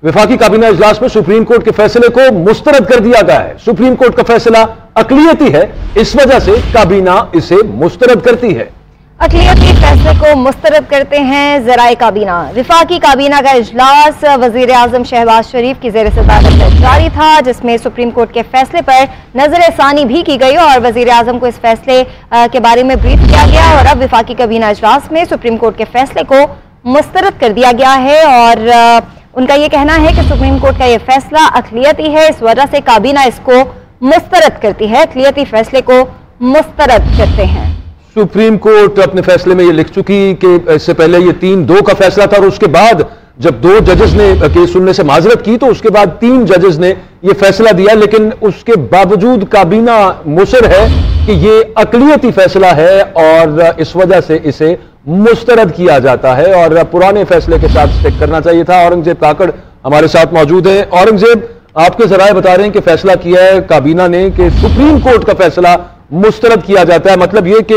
वफाकी काबीना इजलास में सुप्रीम कोर्ट के फैसले को मुस्तरद कर दिया गया है। सुप्रीम कोर्ट का फैसला अकलियती है, इस वजह से काबीना इसे मुस्तरद करती है। अकलियती फैसले को मुस्तरद करते हैं ज़राए काबीना। वफाकी काबीना का इजलास वज़ीर आज़म शहबाज शरीफ की ज़ेर सदारत जारी था, जिसमें सुप्रीम कोर्ट के फैसले पर नजरसानी भी की गई और वज़ीर आज़म को इस फैसले के बारे में ब्रीफ किया गया और अब वफाकी काबीना इजलास में सुप्रीम कोर्ट के फैसले को मुस्तरद कर दिया गया है। और उनका ये कहना है कि सुप्रीम कोर्ट का ये फैसला अकलियती है, इस वजह से काबीना इसको मुस्तरद करती है, अकलियती फैसले को मुस्तरद करते हैं। सुप्रीम कोर्ट अपने फैसले में ये लिख चुकी कि इससे पहले ये 3-2 का फैसला था और उसके बाद जब 2 जजेस ने केस सुनने से माजरत की तो उसके बाद 3 जजेस ने ये फैसला दिया, लेकिन उसके बावजूद काबीना मुसर है कि ये अकलियती फैसला है और इस वजह से इसे मुस्तरद किया जाता है और पुराने फैसले के साथ स्टिक करना चाहिए था। औरंगजेब काकड़ हमारे साथ मौजूद है। औरंगजेब, आपके जराए बता रहे हैं कि फैसला किया है काबीना ने कि सुप्रीम कोर्ट का फैसला मुस्तरद किया जाता है, मतलब ये कि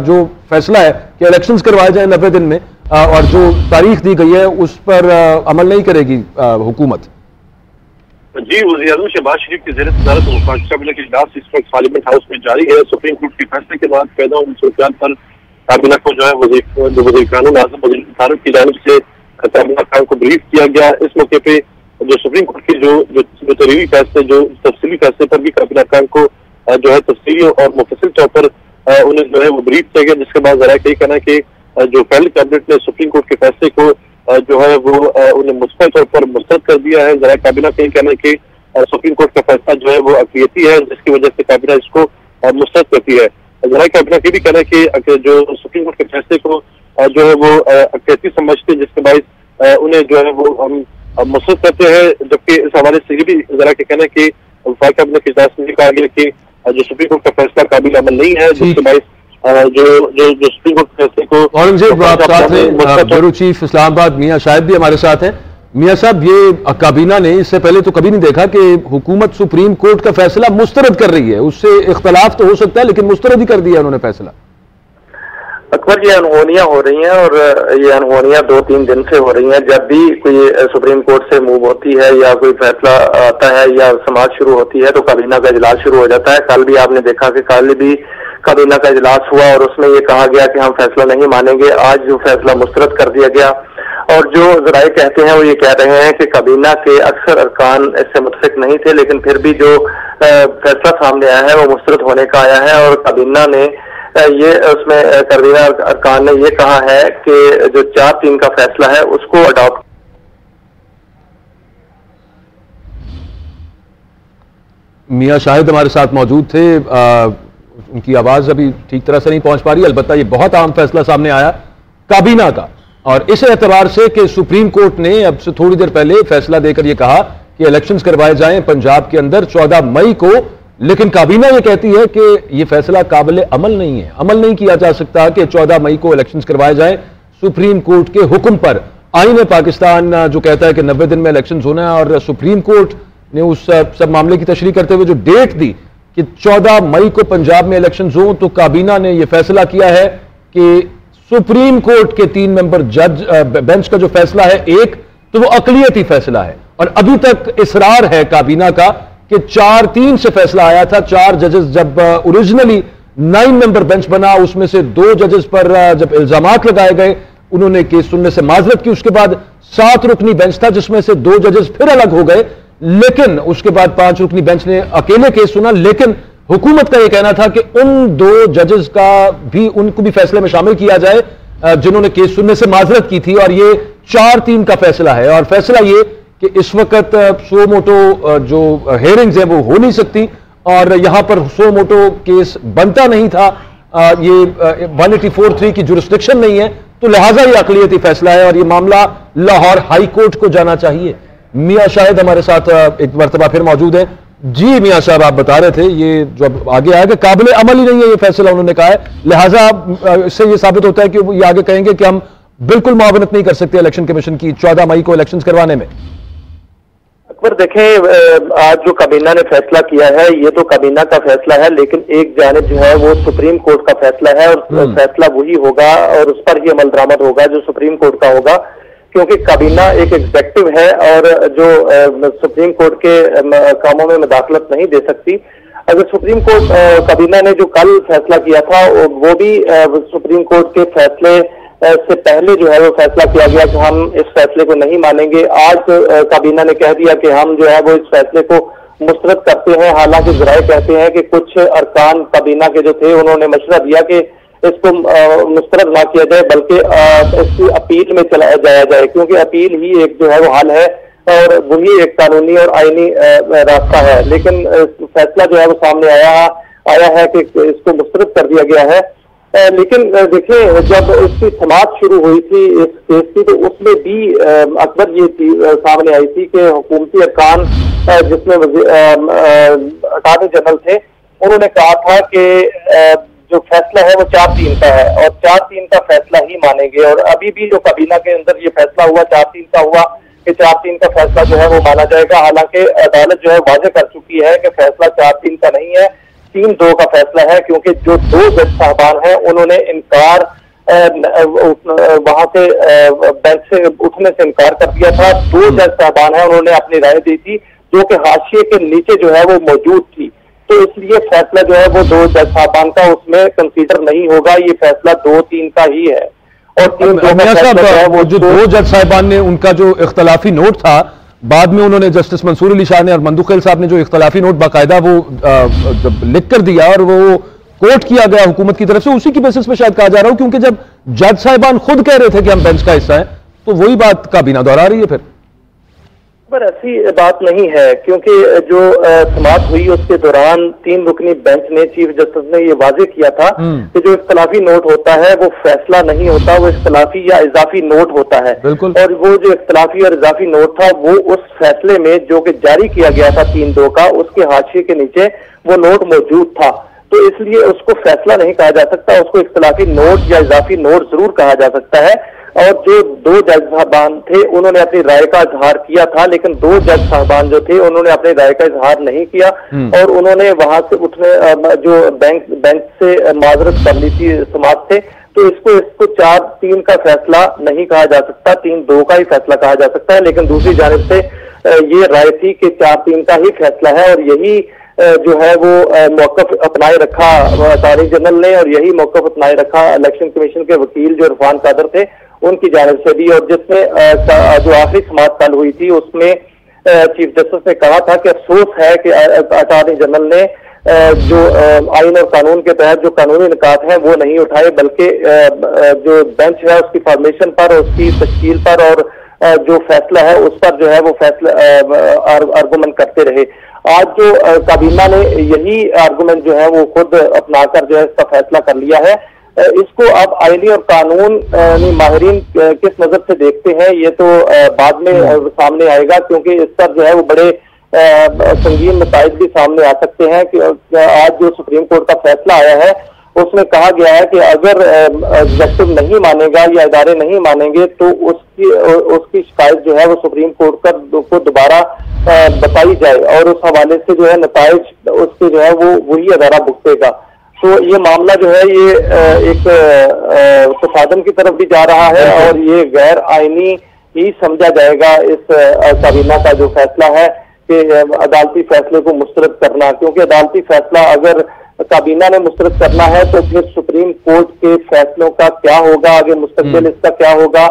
जो फैसला है कि इलेक्शंस करवाए जाए 90 दिन में और जो तारीख दी गई है उस पर अमल नहीं करेगी हुकूमत। जी, वज़ीर आज़म शहबाज शरीफ की ज़ेर सदारत वफाकी काबीना के इजलास इस वक्त पार्लियामेंट हाउस में जारी है। सुप्रीम कोर्ट के फैसले के बाद पैदा हुई सूरत पर काबीना को जो है वज़ीर कानून आज़म वज़ीर फारूक की जानिब से काबीना खान को ब्रीफ किया गया। इस मौके पे जो सुप्रीम कोर्ट के जो तरीवी फैसले, जो तफसीली फैसले पर भी काबीना खान को जो है तफसीली और मुफस्सिल तौर पर उन्हें जो है वो ब्रीफ किया गया, जिसके बाद जरा यही कहना कि जो फेडरल कैबिनेट ने सुप्रीम कोर्ट के फैसले को जो है वो उन्हें मुस्तकिल तौर पर मुस्तरद कर दिया है। जरा काबीना का यही कहना है कि सुप्रीम कोर्ट का फैसला जो है वो अकलियती है, जिसकी वजह से काबीना इसको मुस्तरद करती है। जरा काबीना ये भी कहना है कि जो सुप्रीम कोर्ट के फैसले को जो है वो अकलियती समझते हैं, जिसके बाइस उन्हें जो है वो हम मुस्तरद करते हैं। जबकि इस हवाले से ये भी जरा के कहना है कि वफाकी काबीना के इजलास में कहा गया कि जो सुप्रीम कोर्ट का फैसला काबिल अमल नहीं है, जिसके बाइस जो सुप्रीम कोर्ट के फैसले को। औरंगजेब आप साथ हैं, ब्यूरो चीफ इस्लामाबाद मियां शाहिद भी हमारे साथ हैं। मियां साहब, ये काबीना ने इससे पहले तो कभी नहीं देखा कि हुकूमत सुप्रीम कोर्ट का फैसला मुस्तरद कर रही है, उससे इख्तलाफ तो हो सकता है लेकिन मुस्तरद ही कर दिया उन्होंने फैसला। अकबर, ये अनहोनियां हो रही हैं और ये अनहोनियां 2-3 दिन से हो रही हैं। जब भी कोई सुप्रीम कोर्ट से मूव होती है या कोई फैसला आता है या समाअत शुरू होती है तो काबीना का इजलास शुरू हो जाता है। कल भी आपने देखा कि कल भी काबीना का इजलास हुआ और उसमें ये कहा गया कि हम फैसला नहीं मानेंगे। आज जो फैसला मुस्तरद कर दिया गया और जो जराए कहते हैं वो ये कह रहे हैं कि काबीना के अक्सर अरकान इससे मुतफिक नहीं थे, लेकिन फिर भी जो फैसला सामने आया है वो मुस्तरद होने का आया है और काबीना ने ये उसमें काबीना अरकान ने ये कहा है कि जो 4-3 का फैसला है उसको अडॉप्ट। मियां शाहिद हमारे साथ मौजूद थे, उनकी आवाज अभी ठीक तरह से नहीं पहुंच पा रही, अलबत्ता ये बहुत अहम फैसला सामने आया काबीना का और इस एतबार से कि सुप्रीम कोर्ट ने अब से थोड़ी देर पहले फैसला देकर यह कहा कि इलेक्शंस करवाए जाएं पंजाब के अंदर 14 मई को, लेकिन काबीना ये कहती है कि यह फैसला काबिल अमल नहीं है, अमल नहीं किया जा सकता कि 14 मई को इलेक्शंस करवाए जाएं सुप्रीम कोर्ट के हुक्म पर। आईन पाकिस्तान जो कहता है कि 90 दिन में इलेक्शंस होना है और सुप्रीम कोर्ट ने उस सब मामले की तशरीह करते हुए जो डेट दी कि 14 मई को पंजाब में इलेक्शंस हो, तो काबीना ने यह फैसला किया है कि सुप्रीम कोर्ट के 3 मेंबर जज बेंच का जो फैसला है एक, तो वो अकलियती फैसला है और अभी तक इसरार है काबीना का कि 4-3 से फैसला आया था। 4 जजेस जब ओरिजिनली 9 मेंबर बेंच बना, उसमें से 2 जजेस पर जब इल्जामात लगाए गए उन्होंने केस सुनने से माजरत की। उसके बाद 7 रुकनी बेंच था जिसमें से 2 जजेस फिर अलग हो गए, लेकिन उसके बाद 5 रुकनी बेंच ने अकेले केस सुना। लेकिन हुकूमत का यह कहना था कि उन 2 जजेस का भी उनको भी फैसले में शामिल किया जाए जिन्होंने केस सुनने से माजरत की थी और ये 4-3 का फैसला है और फैसला ये कि इस वक्त सो मोटो जो हेयरिंग्स है वो हो नहीं सकती और यहां पर सो मोटो केस बनता नहीं था, ये 184(3) की जुरिस्डिक्शन नहीं है, तो लिहाजा ये अकलियती फैसला है और ये मामला लाहौर हाई कोर्ट को जाना चाहिए। मियां शाहिद हमारे साथ एक मरतबा फिर मौजूद है। जी मियां साहब, आप बता रहे थे ये जो अब आगे आया कि काबिल अमल ही नहीं है ये फैसला, उन्होंने कहा है, लिहाजा इससे ये साबित होता है कि वो ये आगे कहेंगे कि हम बिल्कुल मुआवनत नहीं कर सकते इलेक्शन कमीशन की 14 मई को इलेक्शंस करवाने में। अकबर देखें, आज जो काबीना ने फैसला किया है ये तो काबीना का फैसला है, लेकिन एक जानिब जो है वो सुप्रीम कोर्ट का फैसला है और फैसला वही होगा और उस पर ही अमल दरामद होगा जो सुप्रीम कोर्ट का होगा। क्योंकि काबीना एक एग्जेक्टिव है और जो सुप्रीम कोर्ट के कामों में मुदाखलत नहीं दे सकती। अगर सुप्रीम कोर्ट काबीना ने जो कल फैसला किया था वो भी सुप्रीम कोर्ट के फैसले से पहले जो है वो फैसला किया गया कि हम इस फैसले को नहीं मानेंगे। आज काबीना ने कह दिया कि हम जो है वो इस फैसले को मुस्तरद करते हैं। हालांकि ज़राए कहते हैं कि कुछ अरकान काबीना के जो थे उन्होंने मशवरा दिया कि इसको मुस्तरद ना किया जाए बल्कि इसकी अपील में चलाया जाया जाए, क्योंकि अपील ही एक जो है वो हल है और वही एक कानूनी और आईनी रास्ता है। लेकिन फैसला जो है वो सामने आया है कि इसको मुस्तरद कर दिया गया है। लेकिन देखिए, जब इसकी समाअत शुरू हुई थी इस केस की तो उसमें भी अकबर ये सामने आई थी कि हुकूमती अरकान जिसमें अटॉर्नी जनरल थे उन्होंने कहा था कि जो फैसला है वो 4-3 का है और 4-3 का फैसला ही मानेंगे। और अभी भी जो काबीना के अंदर ये फैसला हुआ 4-3 का हुआ कि 4-3 का फैसला जो है वो माना जाएगा। हालांकि अदालत जो है वाज़ेह कर चुकी है कि फैसला 4-3 का नहीं है, 3-2 का फैसला है, क्योंकि जो 2 जज साहबान हैं उन्होंने इनकार वहां से बेंच से उठने से इनकार कर दिया था। 2 जज साहबान हैं उन्होंने अपनी राय दी थी जो कि हाशिए के नीचे जो है वो मौजूद थी, तो इसलिए फैसला जो है वो 2 जज साहबान का उसमें कंसीडर नहीं होगा। ये फैसला 2-3 का ही है। और 3-2 का फैसला जो है वो जो 2 जज साहबान ने उनका जो इख्तलाफी नोट था बाद में उन्होंने जस्टिस मंसूर अली शाह ने और मंदुखेल साहब ने जो इख्तलाफी नोट बाकायदा वो लिख कर दिया और वो कोर्ट किया गया हुकूमत की तरफ से, उसी की बेसिस पे शायद कहा जा रहा हो, क्योंकि जब जज साहिबान खुद कह रहे थे कि हम बेंच का हिस्सा है तो वही बात काबीना दोहरा रही है फिर। पर ऐसी बात नहीं है, क्योंकि जो समाअत हुई उसके दौरान 3 रुकनी बेंच ने चीफ जस्टिस ने ये वाजे किया था कि जो इख्तलाफी नोट होता है वो फैसला नहीं होता, वो इख्तलाफी या इजाफी नोट होता है। और वो जो इख्तलाफी और इजाफी नोट था वो उस फैसले में जो कि जारी किया गया था 3-2 का, उसके हाशिए के नीचे वो नोट मौजूद था, तो इसलिए उसको फैसला नहीं कहा जा सकता, उसको इख्तलाफी नोट या इजाफी नोट जरूर कहा जा सकता है। और जो 2 जज साहबान थे उन्होंने अपनी राय का इजहार किया था, लेकिन 2 जज साहबान जो थे उन्होंने अपनी राय का इजहार नहीं किया और उन्होंने वहां से उठने जो बेंच से माजरत कर ली थी समाअत से, तो इसको 4-3 का फैसला नहीं कहा जा सकता, 3-2 का ही फैसला कहा जा सकता है। लेकिन दूसरी जानिब से ये राय थी कि 4-3 का ही फैसला है और यही जो है वो मौकफ अपनाए रखा अटॉर्नी जनरल ने और यही मौकफ अपनाए रखा इलेक्शन कमीशन के वकील जो इरफान कादर थे उनकी जानिब से भी। और जिसमें जो आखिरी समाअत कल हुई थी उसमें चीफ जस्टिस ने कहा था कि अफसोस है कि अटॉर्नी जनरल ने जो आइन और कानून के तहत जो कानूनी निकात हैं वो नहीं उठाए, बल्कि जो बेंच है उसकी फॉर्मेशन पर, उसकी तश्कील पर और जो फैसला है उस पर जो है वो फैसला आर्गूमेंट करते रहे। आज जो काबीना ने यही आर्गूमेंट जो है वो खुद अपनाकर जो है इसका फैसला कर लिया है। इसको अब आईनी और कानून माहिरीन किस नजर से देखते हैं ये तो बाद में सामने आएगा, क्योंकि इस पर जो है वो बड़े संगीन नताइज भी सामने आ सकते हैं। कि आज जो सुप्रीम कोर्ट का फैसला आया है उसमें कहा गया है कि अगर एग्जेक्टिव नहीं मानेगा या इदारे नहीं मानेंगे तो उसकी शिकायत जो है वो सुप्रीम कोर्ट को दोबारा बताई जाए और उस हवाले से जो है नताइज उसके जो है वो वही अदारा भुगतेगा। तो ये मामला जो है ये एक तसादम की तरफ भी जा रहा है और ये गैर आईनी ही समझा जाएगा इस काबीना का जो फैसला है कि अदालती फैसले को मुस्तरद करना, क्योंकि अदालती फैसला अगर काबीना ने मुस्तरद करना है तो फिर सुप्रीम कोर्ट के फैसलों का क्या होगा, आगे मुस्तकबिल इसका क्या होगा।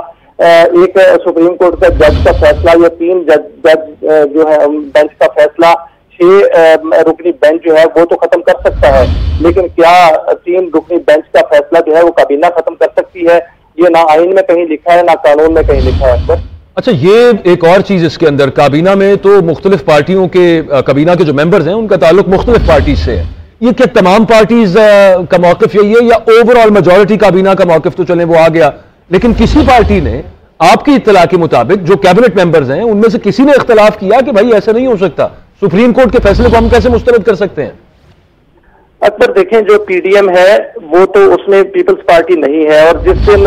एक सुप्रीम कोर्ट का जज का फैसला या 3 जज जो है बेंच का फैसला 6 रुकनी बेंच जो है वो तो खत्म कर सकता है, लेकिन क्या 3 रुकनी बेंच का फैसला जो है वो काबीना खत्म कर सकती है? ये ना आइन में कहीं लिखा है ना कानून में कहीं लिखा है सर। अच्छा, ये एक और चीज इसके अंदर काबीना में तो मुख्तलिफ पार्टियों के काबीना के जो मेंबर्स हैं उनका ताल्लुक मुख्तलिफ पार्टीज से है। ये क्या तमाम पार्टीज का मौकफ यही है या ओवरऑल मेजॉरिटी काबीना का मौकफ तो चले वो आ गया, लेकिन किसी पार्टी ने आपकी इत्तला के मुताबिक जो कैबिनेट मेंबर्स हैं उनमें से किसी ने इख्तलाफ किया कि भाई ऐसा नहीं हो सकता, सुप्रीम कोर्ट के फैसले को हम कैसे मुस्तरद कर सकते हैं? अकबर देखें, जो पीडीएम है वो तो उसमें पीपल्स पार्टी नहीं है और जिस दिन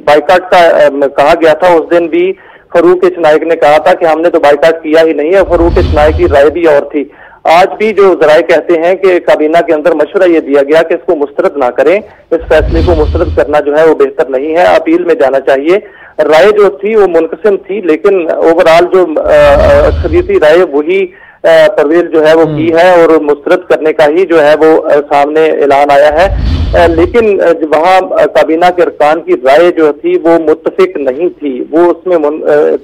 बाइकाट का कहा गया था उस दिन भी फरूक इचनाइक ने कहा था कि हमने तो बाइकाट किया ही नहीं है, फरूक इचनाइक की राय भी और थी। आज भी जो जराए कहते हैं कि काबीना के अंदर मशवरा ये दिया गया कि इसको मुस्तरद ना करें, इस फैसले को मुस्तरद करना जो है वो बेहतर नहीं है, अपील में जाना चाहिए। राय जो थी वो मुनकसिम थी, लेकिन ओवरऑल जो अक्सरियती राय वही परवेज जो है वो की है और मुस्तरद करने का ही जो है वो सामने ऐलान आया है। लेकिन वहाँ काबीना के अरकान की राय जो थी वो मुत्तफिक नहीं थी, वो उसमें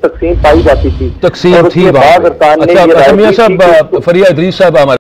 तकसीम पाई जाती थी। तकसीम थी। बाद अरकान ने ये राय फरिया इदरीस साहब हमारे